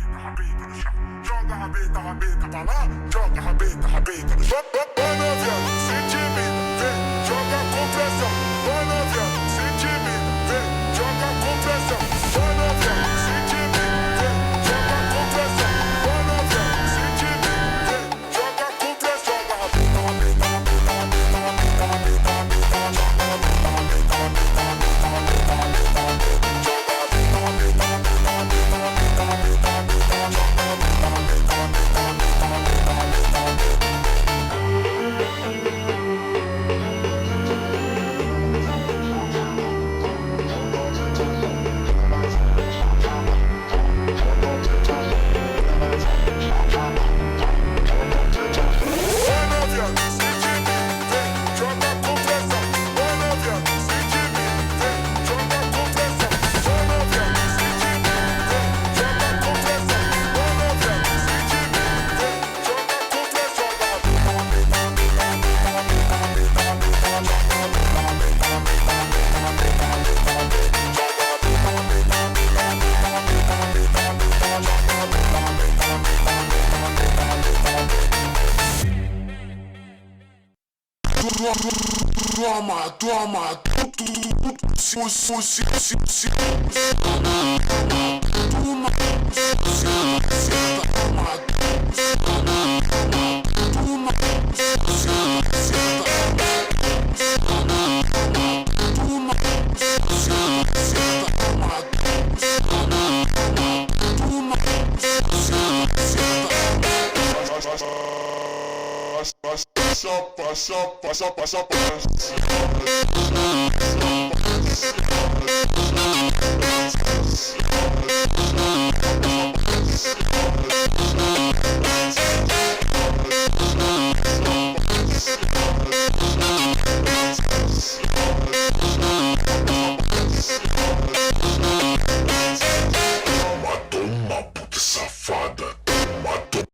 rabeta no chão. Joga a rabeta pra lá, joga a rabeta no chão. Ô novinha, se intimida, vem, joga com pressão. Ô novinha, se intimida, vem, joga com pressão. Ô novinha, se intimida, vem, joga com pressão. Ô novinha, se intimida, vem, joga com pressão. Joga a rabeta, toma, passa.